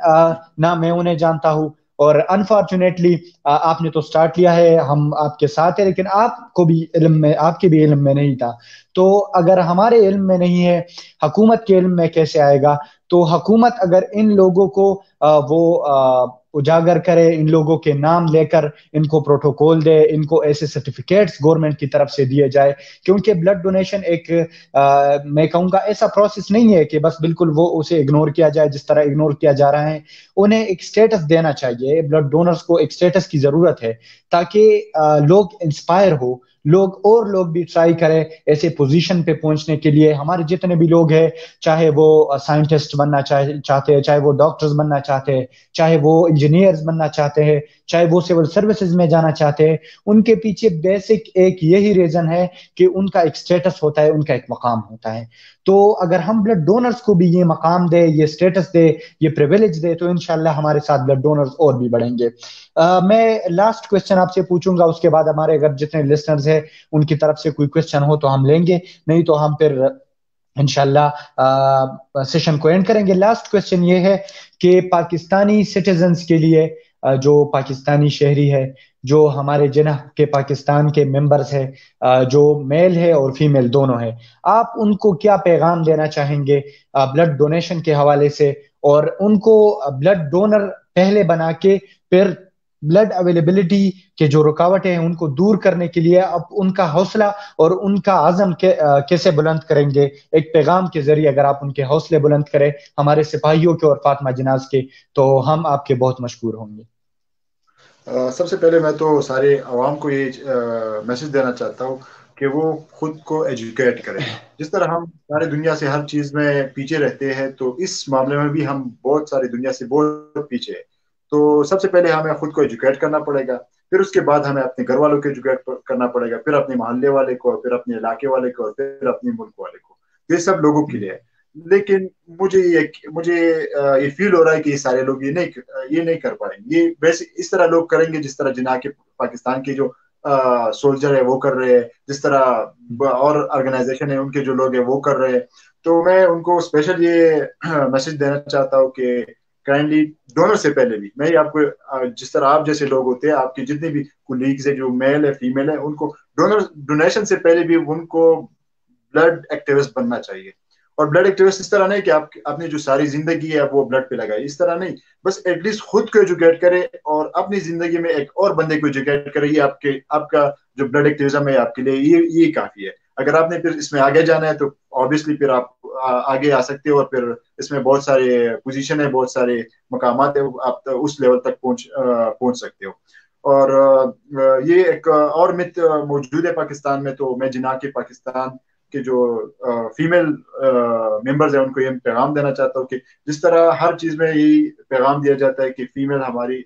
نہ میں انہیں جانتا ہوں. اور انفارچونیٹلی آپ نے تو سٹارٹ لیا ہے, ہم آپ کے ساتھ ہیں, لیکن آپ کو بھی علم میں, آپ کے بھی علم میں نہیں تھا. تو اگر ہمارے علم میں نہیں ہے, حکومت کے علم میں کیسے آئے گا؟ تو حکومت اگر ان لوگوں کو وہ اجاگر کرے, ان لوگوں کے نام لے کر ان کو پروٹوکول دے, ان کو ایسے سرٹیفکیٹس گورنمنٹ کی طرف سے دیے جائے, کیونکہ بلڈ ڈونیشن ایک میں کہوں گا ایسا پروسیس نہیں ہے کہ بس بالکل وہ اسے اگنور کیا جائے جس طرح اگنور کیا جا رہا ہے. انہیں ایک سٹیٹس دینا چاہیے, بلڈ ڈونرز کو ایک سٹیٹس کی ضرورت ہے تاکہ لوگ انسپائر ہو, لوگ بھی ٹرائی کرے ایسے پوزیشن پہ پہنچنے کے لیے. ہمارے جتنے بھی لوگ ہیں, چاہے وہ سائنٹسٹ بننا چاہتے ہیں, چاہے وہ ڈاکٹرز بننا چاہتے ہیں, چاہے وہ انجینئرز بننا چاہتے ہیں, چاہے وہ سول سروسز میں جانا چاہتے ہیں, ان کے پیچھے بیسک ایک یہی ریزن ہے کہ ان کا ایک سٹیٹس ہوتا ہے, ان کا ایک مقام ہوتا ہے. تو اگر ہم بلڈ ڈونرز کو بھی یہ مقام دے, یہ سٹیٹس دے, یہ پریویلیج دے, تو انشاءاللہ ہمارے ساتھ بلڈ ڈونرز اور بھی بڑھیں گے. میں لاسٹ کوسچن آپ سے پوچھوں گا, اس کے بعد ہمارے اگر جتنے لسنرز ہیں ان کی طرف سے کوئی کوسچن ہو تو ہم لیں گے, نہیں تو ہم پھر انشاءاللہ سیشن کو اینڈ کریں گے. لاسٹ کوسچن یہ ہے کہ پاکستانی سٹیزنز کے لیے, جو پاکستانی شہری ہے, جو ہمارے جناح کے پاکستان کے ممبرز ہیں, جو میل ہے اور فیمیل دونوں ہیں, آپ ان کو کیا پیغام دینا چاہیں گے بلڈ ڈونیشن کے حوالے سے, اور ان کو بلڈ ڈونر پہلے بنا کے پھر بلڈ اویلیبلٹی کے جو رکاوٹیں ہیں ان کو دور کرنے کے لیے اب ان کا حوصلہ اور ان کا عزم کیسے بلند کریں گے؟ ایک پیغام کے ذریعے اگر آپ ان کے حوصلے بلند کریں, ہمارے سپاہیوں کے اور فاطمہ جناز کے, تو ہم آپ کے بہت مشکور ہوں گے. سب سے پہلے میں تو سارے عوام کو یہ میسج دینا چاہتا ہوں کہ وہ خود کو ایجوکیٹ کریں. جس طرح ہم سارے دنیا سے ہر چیز میں پیچھے رہتے ہیں, تو اس معاملے میں بھی ہم بہت ساری دنیا سے بہت پیچھے ہیں. تو سب سے پہلے ہمیں خود کو ایجوکیٹ کرنا پڑے گا, پھر اس کے بعد ہمیں اپنے گھر والوں کو ایجوکیٹ کرنا پڑے گا, پھر اپنے محلے والے کو, پھر اپنے علاقے والے کو, پھر اپنے ملک والے کو. یہ سب لوگوں کے لیے ہے. لیکن مجھے یہ فیل ہو رہا ہے کہ یہ سارے لوگ یہ نہیں کر پائیں گے. یہ ویسے اس طرح لوگ کریں گے جس طرح جناح کے پاکستان کے جو سولجر ہے وہ کر رہے ہیں, جس طرح اور آرگنائزیشن ہے ان کے جو لوگ ہیں وہ کر رہے ہیں. تو میں ان کو اسپیشل یہ میسج دینا چاہتا ہوں کہ کائنڈلی ڈونر سے پہلے بھی, میں آپ کو جس طرح آپ جیسے لوگ ہوتے ہیں, آپ کے جتنے بھی کولیگز ہیں جو میل ہے فیمیل ہے, ان کو ڈونیشن سے پہلے بھی ان کو بلڈ ایکٹیوسٹ بننا چاہیے. اور بلڈ ایکٹیوسٹ اس طرح نہیں کہ آپ اپنی جو ساری زندگی ہے وہ بلڈ پہ لگائے, اس طرح نہیں, بس ایٹ لیسٹ خود کو ایجوکیٹ کرے اور اپنی زندگی میں ایک اور بندے کو ایجوکیٹ کرے. یہ آپ کا جو بلڈ ایکٹیویزم ہے آپ کے لیے یہ کافی ہے. اگر آپ نے پھر اس میں آگے جانا ہے تو obviously پھر آپ آگے آ سکتے ہو, اور پھر اس میں بہت سارے پوزیشن ہے, بہت سارے مقامات ہے, آپ اس لیول تک پہنچ سکتے ہو. اور یہ ایک اور مت موجود ہے پاکستان میں, تو میں جناح کے پاکستان کے جو فیمیل ممبرز ہیں ان کو یہ پیغام دینا چاہتا ہوں کہ جس طرح ہر چیز میں یہی پیغام دیا جاتا ہے کہ فیمیل ہماری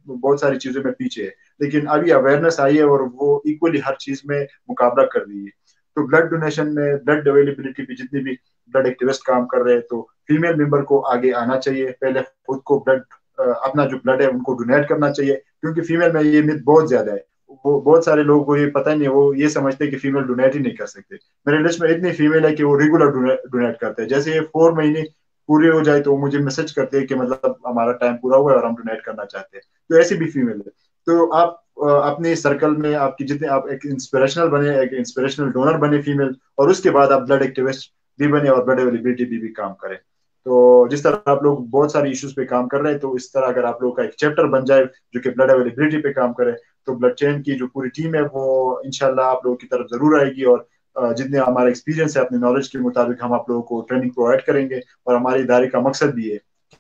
بہت ساری چیزوں میں پیچھے ہے, لیکن ابھی اویئرنیس آئی ہے اور وہ ایکولی ہر چیز میں مقابلہ کر رہی ہے. تو بلڈ ڈونیشن میں بلڈ اویلیبلٹی پہ جتنے بھی بلڈ ایکٹیوسٹ کام کر رہے ہیں تو فیمیل ممبر کو آگے آنا چاہیے. پہلے خود کو بلڈ اپنا جو بلڈ ہے ان کو ڈونیٹ کرنا چاہیے, کیونکہ فیمیل میں یہ myth بہت زیادہ ہے. وہ بہت سارے لوگوں کو یہ پتہ نہیں ہے, وہ یہ سمجھتے ہیں کہ فیمیل ڈونیٹ ہی نہیں کر سکتے. میرے لسٹ میں اتنی فیمیل ہے کہ وہ ریگولر ڈونیٹ کرتے ہیں. جیسے یہ 4 مہینے پورے ہو جائے تو مجھے میسج کرتے ہیں کہ مطلب ہمارا ٹائم پورا ہوا ہے اور ہم ڈونیٹ کرنا چاہتے ہیں. تو ایسی بھی فیمیل ہے. تو آپ اپنے سرکل میں آپ کی جتنے آپ ایک انسپریشنل بنے, ایک انسپریشنل ڈونر بنے فیمیل, اور اس کے بعد آپ بلڈ ایکٹیوسٹ بھی بنے اور بلڈ اویلیبلٹی بھی کام کریں. تو جس طرح آپ لوگ بہت ساری ایشوز پہ کام کر رہے ہیں, تو اس طرح اگر آپ لوگ کا ایک چیپٹر بن جائے جو کہ بلڈ اویلیبلٹی پہ کام کرے, تو بلڈ چین کی جو پوری ٹیم ہے وہ انشاءاللہ آپ لوگوں کی طرف ضرور آئے گی. اور جتنے ہمارا ایکسپیرینس ہے اپنے نالج کے مطابق ہم آپ لوگوں کو ٹریننگ پرووائڈ کریں گے. اور ہمارے ادارے کا مقصد بھی ہے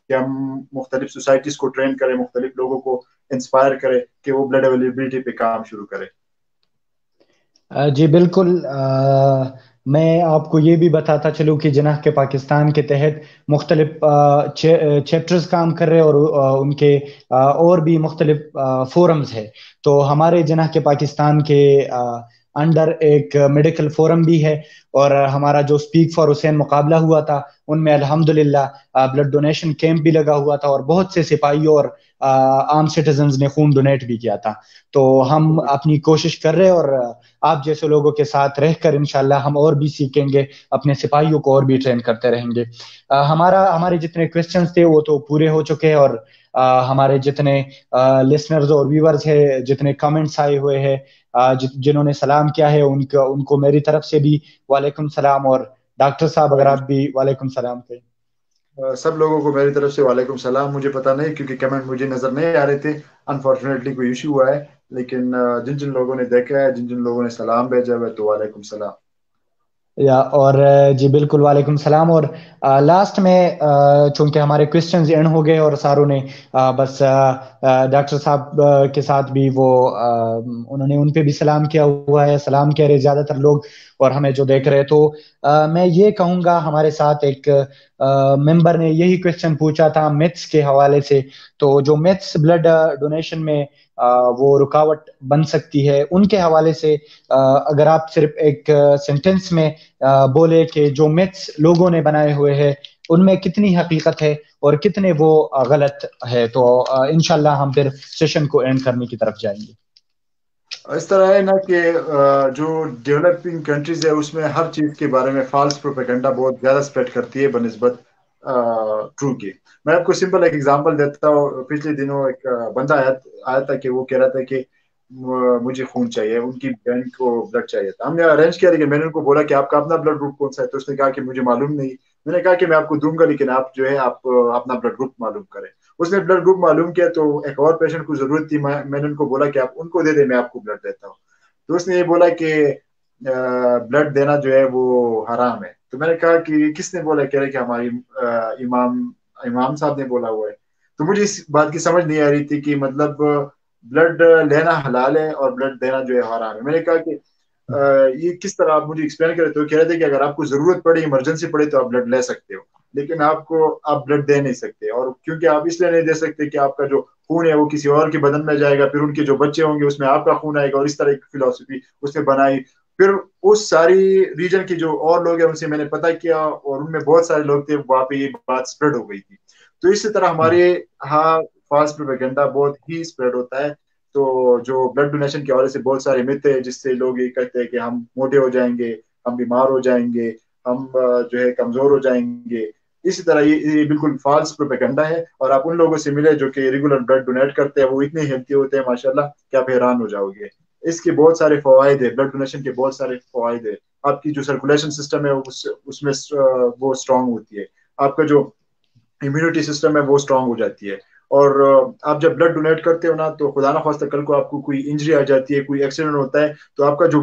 کہ ہم مختلف سوسائٹیز کو ٹرین کریں, مختلف لوگوں کو انسپائر کریں کہ وہ بلڈ اویلیبلٹی پہ کام شروع کریں. جی بالکل. میں آپ کو یہ بھی بتاتا چلوں کہ جناح کے پاکستان کے تحت مختلف چیپٹرز کام کر رہے ہیں, اور ان کے اور بھی مختلف فورمز ہے. تو ہمارے جناح کے پاکستان کے انڈر ایک میڈیکل فورم بھی ہے, اور ہمارا جو اسپیک فار حسین مقابلہ ہوا تھا ان میں الحمدللہ بلڈ ڈونیشن کیمپ بھی لگا ہوا تھا, اور بہت سے سپاہیوں اور عام سٹیزنز نے خون ڈونیٹ بھی کیا تھا. تو ہم اپنی کوشش کر رہے ہیں, اور آپ جیسے لوگوں کے ساتھ رہ کر انشاءاللہ ہم اور بھی سیکھیں گے, اپنے سپاہیوں کو اور بھی ٹرین کرتے رہیں گے. ہمارے جتنے کویسچنز تھے وہ تو پورے ہو چکے ہیں, اور ہمارے جتنے لسنرز اور ویورز ہیں, جتنے کمنٹس آئے ہوئے ہیں, جنہوں نے سلام کیا ہے ان کو میری طرف سے بھی وعلیکم السلام, اور ڈاکٹر صاحب اگر آپ بھی وعلیکم السلام کہیں. سب لوگوں کو میری طرف سے وعلیکم السلام. مجھے پتا نہیں کیونکہ کمنٹ مجھے نظر نہیں آ رہے تھے, انفارچونیٹلی کوئی ایشو ہوا ہے, لیکن جن لوگوں نے دیکھا ہے, جن لوگوں نے سلام بھیجا ہے, تو وعلیکم السلام. اور جی بالکل وعلیکم السلام. اور لاسٹ میں چونکہ ہمارے کویسچنز اینڈ ہو گئے اور ساروں نے بس ڈاکٹر صاحب کے ساتھ بھی وہ انہوں نے ان پہ بھی سلام کیا ہوا ہے, سلام کہہ رہے زیادہ تر لوگ اور ہمیں جو دیکھ رہے. تو میں یہ کہوں گا, ہمارے ساتھ ایک ممبر نے یہی کویسچن پوچھا تھا میتھس کے حوالے سے. تو جو میتھس بلڈ ڈونیشن میں وہ رکاوٹ بن سکتی ہے, ان کے حوالے سے اگر آپ صرف ایک سینٹنس میں بولے کہ جو میتھس لوگوں نے بنائے ہوئے ہیں ان میں کتنی حقیقت ہے اور کتنے وہ غلط ہے, تو انشاءاللہ ہم پھر سیشن کو اینڈ کرنے کی طرف جائیں گے. اس طرح ہے نا کہ جو ڈیولپنگ کنٹریز ہے اس میں ہر چیز کے بارے میں فالس پروپیگنڈا بہت زیادہ سپریڈ کرتی ہے بنسبت ٹرو کی. میں آپ کو سمپل ایک ایگزامپل دیتا ہوں. پچھلے دنوں ایک بندہ آیا تھا کہ وہ کہہ رہا تھا کہ مجھے خون چاہیے, ان کی بہن کو بلڈ چاہیے تھا. ہم نے ارینج کیا, لیکن میں نے ان کو بولا کہ آپ کا اپنا بلڈ گروپ کون سا ہے, تو اس نے کہا کہ مجھے معلوم نہیں. میں نے کہا کہ میں آپ کو دوں گا, لیکن آپ جو ہے آپ اپنا بلڈ گروپ معلوم کریں. اس نے بلڈ گروپ معلوم کیا, تو ایک اور پیشنٹ کو ضرورت تھی. میں نے ان کو بولا کہ آپ ان کو دے دیں, میں آپ کو بلڈ دیتا ہوں. تو اس نے یہ بولا کہ بلڈ دینا جو ہے وہ حرام ہے. تو میں نے کہا کہ کس نے بولا, کہہ رہے کہ ہماری امام صاحب نے بولا ہوا ہے. تو مجھے اس بات کی سمجھ نہیں آ رہی تھی کہ مطلب بلڈ لینا حلال ہے اور بلڈ دینا جو ہے حرام ہے. میں نے کہا کہ یہ کس طرح آپ مجھے ایکسپلین کرے. تو کہہ رہے تھے کہ اگر آپ کو ضرورت پڑے, ایمرجنسی پڑے, تو آپ بلڈ لے سکتے ہو, لیکن آپ بلڈ دے نہیں سکتے. اور کیونکہ آپ اس لیے نہیں دے سکتے کہ آپ کا جو خون ہے وہ کسی اور کے بدن میں جائے گا, پھر ان کے جو بچے ہوں گے اس میں آپ کا خون آئے گا, اور اس طرح کی فلسفی اس نے بنائی. پھر اس ساری ریجن کے جو اور لوگ ہیں ان سے میں نے پتہ کیا, اور ان میں بہت سارے لوگ تھے, وہاں پہ یہ بات اسپریڈ ہو گئی تھی. تو اسی طرح ہمارے ہاں فالس پروپیگنڈا بہت ہی اسپریڈ ہوتا ہے. تو جو بلڈ ڈونیشن کے حوالے سے بہت سارے مت ہے, جس سے لوگ یہ کہتے ہیں کہ ہم موٹے ہو جائیں گے, ہم بیمار ہو جائیں گے, ہم جو ہے کمزور ہو جائیں گے. اسی طرح یہ بالکل فالس پروپیگنڈا ہے. اور آپ ان لوگوں سے ملے جو کہ ریگولر بلڈ ڈونیٹ کرتے ہیں, وہ اتنے ہیلتھی ہوتے ہیں ماشاءاللہ کہ آپ حیران ہو جاؤ گے. اس کے بہت سارے فوائد ہیں, بلڈ ڈونیشن کے بہت سارے فوائد ہیں. آپ کی جو سرکولیشن سسٹم ہے اس میں وہ اسٹرانگ ہوتی ہے. آپ کا جو امیونٹی سسٹم ہے وہ اسٹرانگ ہو جاتی ہے. اور آپ جب بلڈ ڈونیٹ کرتے ہو نا, تو خدا نخواستہ کل کو آپ کو کوئی انجری آ جاتی ہے, کوئی ایکسیڈنٹ ہوتا ہے, تو آپ کا جو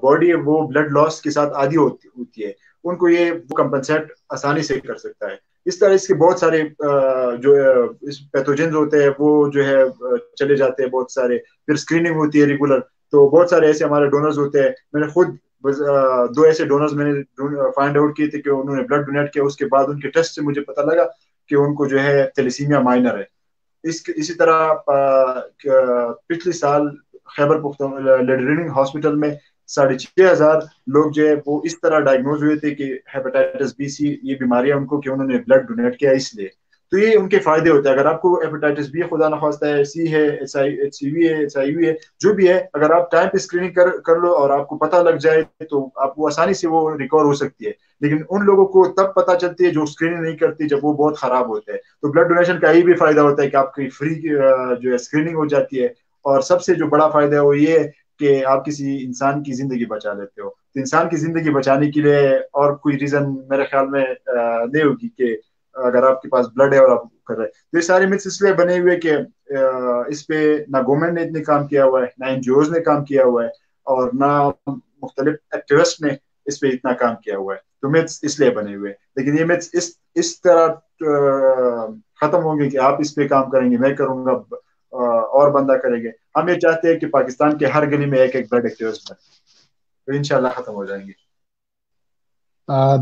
باڈی ہے وہ بلڈ لاس کے ساتھ عادی ہوتی ہے. ان کو یہ کمپنسیٹ آسانی سے کر سکتا ہے. اس طرح اس کے بہت سارے جو پیتھوجنز ہوتے ہیں وہ جو ہے چلے جاتے ہیں بہت سارے. پھر اسکریننگ ہوتی ہے ریگولر. تو بہت سارے ایسے ہمارے ڈونرز ہوتے ہیں. میں نے خود 2 ایسے ڈونرز میں نے فائنڈ آؤٹ کیے تھے کہ انہوں نے بلڈ ڈونیٹ کیا. اس کے بعد ان کے ٹیسٹ سے مجھے پتا لگا کہ ان کو جو ہے تھیلیسیمیا مائنر ہے. اسی طرح پچھلے سال خیبر پختونخوا ہاسپٹل میں 6,500 لوگ جو ہے وہ اس طرح ڈائگنوز ہوئے تھے کہ ہیپاٹائٹس بی سی یہ بیماری ہے ان کو، کہ انہوں نے بلڈ ڈونیٹ کیا اس لیے. تو یہ ان کے فائدے ہوتے ہیں. اگر آپ کو ہیپاٹائٹس بی خدا نخواستہ ہے، سی ہے، ایچ سی وی ہے، ایچ آئی وی ہے، جو بھی ہے، اگر آپ ٹائم پہ اسکریننگ کر لو اور آپ کو پتہ لگ جائے تو آپ کو آسانی سے وہ ریکور ہو سکتی ہے. لیکن ان لوگوں کو تب پتہ چلتی ہے جو اسکریننگ نہیں کرتی، جب وہ بہت خراب ہوتے ہیں. تو بلڈ ڈونیشن کا یہ بھی فائدہ ہوتا ہے کہ آپ کی فری جو ہے اسکریننگ ہو جاتی ہے. اور سب سے جو بڑا فائدہ ہے وہ یہ ہے کہ آپ کسی انسان کی زندگی بچا لیتے ہو. تو انسان کی زندگی بچانے کے لیے اور کوئی ریزن میرے خیال میں نہیں ہوگی کہ اگر آپ کے پاس بلڈ ہے اور آپ کر رہے. تو یہ سارے متس اس لیے بنے ہوئے کہ اس پہ نہ گورنمنٹ نے اتنے کام کیا ہوا ہے، نہ این جی اوز نے کام کیا ہوا ہے، اور نہ مختلف ایکٹیوسٹ نے اس پہ اتنا کام کیا ہوا ہے. تو متس اس لیے بنے ہوئے. لیکن یہ متس اس طرح ختم ہوں گے کہ آپ اس پہ کام کریں گے، میں کروں گا، اور بندہ کریں گے. ہم یہ چاہتے ہیں کہ پاکستان کے ہر گلی میں ایک ایک بلڈ ایکٹیوسٹ بنے، تو انشاءاللہ ختم ہو جائیں گے.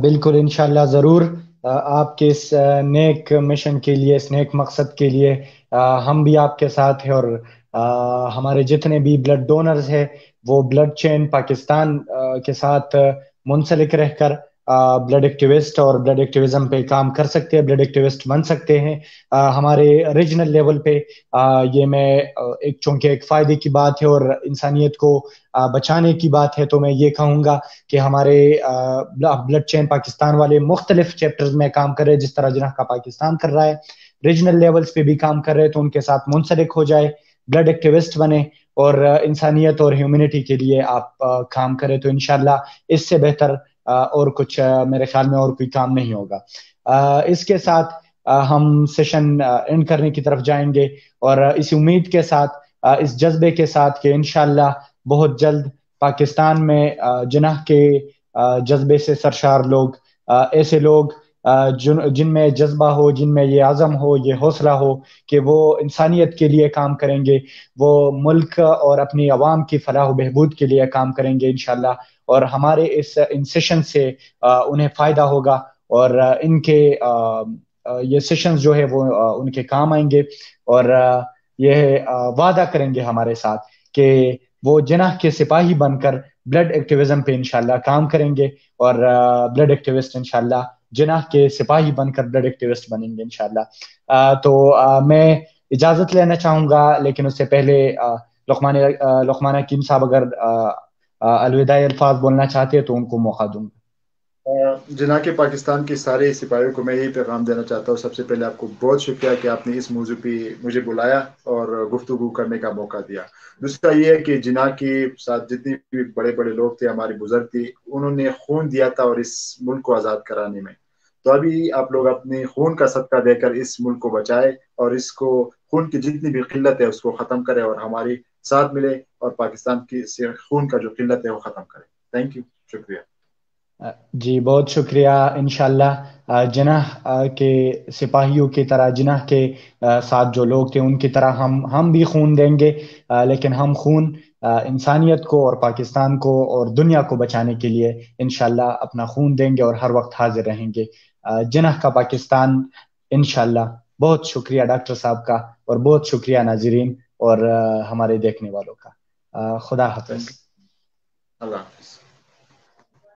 بالکل انشاءاللہ ضرور. آپ کے اس نیک مشن کے لیے، اس نیک مقصد کے لیے ہم بھی آپ کے ساتھ ہیں، اور ہمارے جتنے بھی بلڈ ڈونرز ہیں وہ بلڈ چین پاکستان کے ساتھ منسلک رہ کر بلڈ ایکٹیوسٹ اور بلڈ ایکٹیویزم پہ کام کر سکتے ہیں، بلڈ ایکٹیوسٹ بن سکتے ہیں. ہمارے ریجنل لیول پہ یہ میں چونکہ ایک فائدے کی بات ہے اور انسانیت کو بچانے کی بات ہے، تو میں یہ کہوں گا کہ ہمارے بلڈ چین پاکستان والے مختلف چیپٹرز میں کام کر رہے ہیں، جس طرح جناح کا پاکستان کر رہا ہے. ریجنل لیولز پہ بھی کام کر رہے ہیں، تو ان کے ساتھ منسلک ہو جائے، بلڈ ایکٹیوسٹ بنے اور انسانیت اور ہیومینٹی کے لیے آپ کام کریں. تو انشاءاللہ اس سے بہتر اور کچھ میرے خیال میں اور کوئی کام نہیں ہوگا. اس کے ساتھ ہم سیشن اینڈ کرنے کی طرف جائیں گے، اور اس امید کے ساتھ، اس جذبے کے ساتھ کہ انشاءاللہ بہت جلد پاکستان میں جناح کے جذبے سے سرشار لوگ، ایسے لوگ جن میں جذبہ ہو، جن میں یہ عزم ہو، یہ حوصلہ ہو کہ وہ انسانیت کے لیے کام کریں گے، وہ ملک اور اپنی عوام کی فلاح و بہبود کے لیے کام کریں گے انشاءاللہ. اور ہمارے ان سیشن سے انہیں فائدہ ہوگا، اور ان کے یہ سیشنز جو ہے وہ ان کے کام آئیں گے، اور یہ وعدہ کریں گے ہمارے ساتھ کہ وہ جناح کے سپاہی بن کر بلڈ ایکٹیویزم پہ انشاءاللہ کام کریں گے، اور بلڈ ایکٹیوسٹ انشاءاللہ جناح کے سپاہی بن کر بلڈ ایکٹیوسٹ بنیں گے انشاءاللہ. تو میں اجازت لینا چاہوں گا، لیکن اس سے پہلے لقمان حکیم صاحب اگر الوداعی الفاظ بولنا چاہتے ہیں تو ان کو موقع دوں گا. جناح کے پاکستان کے سارے سپاہیوں کو میں یہی پیغام دینا چاہتا ہوں. سب سے پہلے آپ کو بہت شکریہ کہ آپ نے اس موضوع پہ مجھے بلایا اور گفتگو کرنے کا موقع دیا. دوسرا یہ ہے کہ جناح کے ساتھ جتنے بھی بڑے بڑے لوگ تھے، ہمارے بزرگ تھے، انہوں نے خون دیا تھا اور اس ملک کو آزاد کرانے میں. تو ابھی آپ لوگ اپنے خون کا صدقہ دے کر اس ملک کو بچائے، اور اس کو خون کی جتنی بھی قلت ہے اس کو ختم کرے، اور ہماری ساتھ ملے اور پاکستان کی خون کا جو قلت ہے وہ ختم کرے. تھینک یو، شکریہ. جی بہت شکریہ. انشاءاللہ جناح کے سپاہیوں کی طرح، جناح کے ساتھ جو لوگ تھے ان کی طرح ہم بھی خون دیں گے، لیکن ہم خون انسانیت کو اور پاکستان کو اور دنیا کو بچانے کے لیے انشاءاللہ اپنا خون دیں گے اور ہر وقت حاضر رہیں گے. جناح کا پاکستان انشاءاللہ. بہت شکریہ ڈاکٹر صاحب کا، اور بہت شکریہ ناظرین اور ہمارے دیکھنے والوں کا. خدا حافظ. اللہ حافظ.